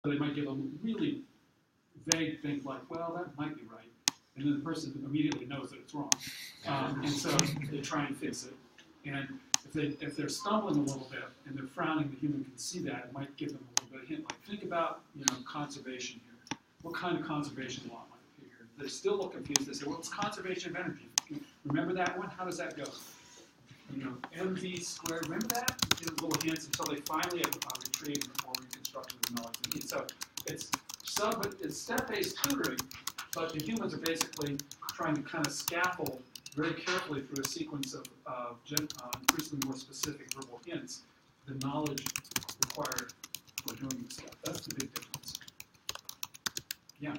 they might give them really vague things like, well, that might be right. And then the person immediately knows that it's wrong. And so they try and fix it. And if they're stumbling a little bit and they're frowning, the human can see that. It might give them a little bit of hint. Like, think about, conservation here. What kind of conservation law might appear here? They still look confused. They say, well, it's conservation of energy. Remember that one? How does that go? MV squared. Remember that? Give little hints until they finally retrieve or reconstruct the knowledge they need. So it's step-based tutoring, but the humans are basically trying to kind of scaffold very carefully through a sequence of increasingly more specific verbal hints the knowledge required for doing this stuff. That's the big difference. Yeah.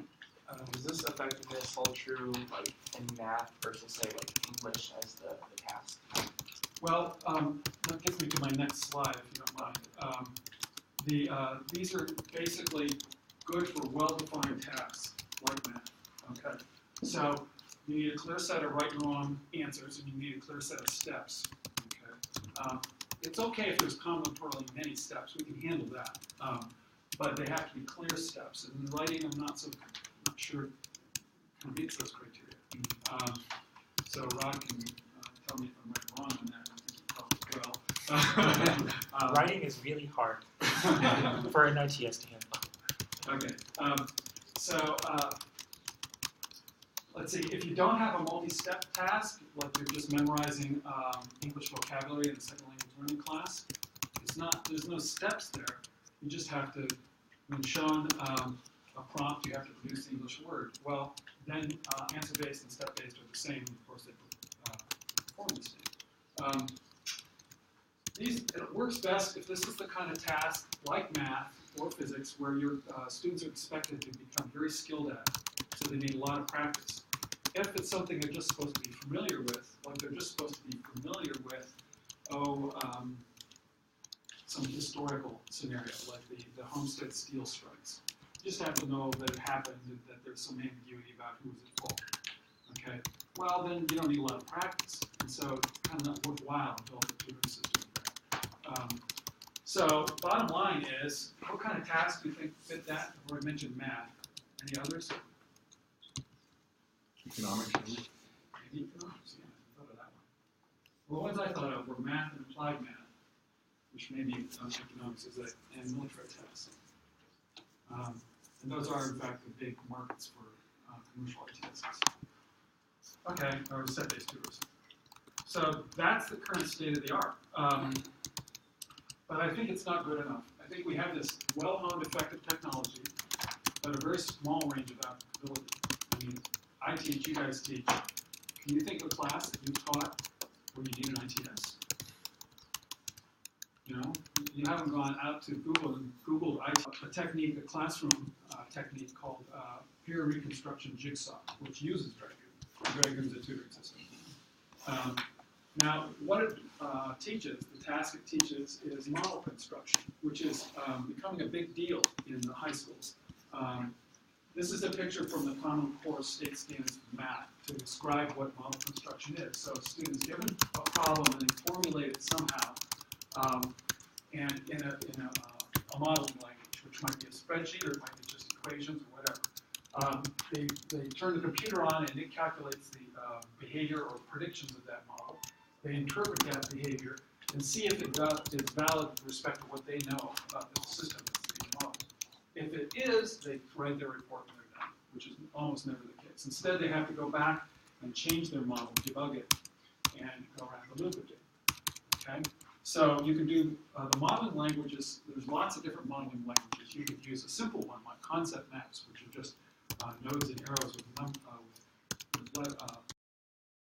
Does this effectiveness hold true like in math versus say like English as the task? Well, that gets me to my next slide, if you don't mind. These are basically good for well-defined tasks like math. Okay, so you need a clear set of right and wrong answers, and you need a clear set of steps. Okay, it's okay if there's combinatorially many steps. We can handle that, but they have to be clear steps. And in writing, I'm not sure kind of meets those criteria. So Rod can tell me if I'm right or wrong on that. Well. Writing is really hard for an ITS to handle. Okay, let's see, if you don't have a multi-step task, like you're just memorizing English vocabulary in the second language learning class, there's no steps there. You just have to, when shown a prompt, you have to produce the English word. Well, then answer-based and step-based are the same. Of course, they perform the same. It works best if this is the kind of task, like math or physics, where your students are expected to become very skilled at it, so they need a lot of practice. If it's something they're just supposed to be familiar with, like they're just supposed to be familiar with, some historical scenario, like the Homestead Steel Strikes. You just have to know that it happened and that there's some ambiguity about who was at fault. Okay? Well, then you don't need a lot of practice, and so it's kind of not worthwhile to build a tutoring system. So bottom line is, what kind of tasks do you think fit that? I've already mentioned math. Any others? Economics. Maybe economics, yeah, I thought of that one. Well, the ones I thought of were math and applied math, which maybe economics is and military tasks. And those are, in fact, the big markets for commercial ITSs. Okay, or set-based tutors. So that's the current state of the art. But I think it's not good enough. I think we have this well-honed, effective technology, but a very small range of applicability. I mean, I teach, you guys teach. Can you think of a class that you taught where you need an ITS? You haven't gone out to Google and Googled a classroom technique called peer reconstruction jigsaw, which uses Dragoon. Dragoon is a tutoring system. Now, what it teaches, the task it teaches, is model construction, which is becoming a big deal in the high schools. This is a picture from the Common Core State Standards for Math to describe what model construction is. So a student is given a problem and they formulate it somehow and in a modeling language, which might be a spreadsheet or it might be just equations or whatever. They turn the computer on and it calculates the behavior or predictions of that model. They interpret that behavior and see if it's valid with respect to what they know about the system that's being modeled. If it is, they write their report when they're done, which is almost never the case. Instead, they have to go back and change their model, debug it, and go around the loop again. Okay? So you can do the modeling languages. There's lots of different modeling languages. You could use a simple one like concept maps, which are just nodes and arrows with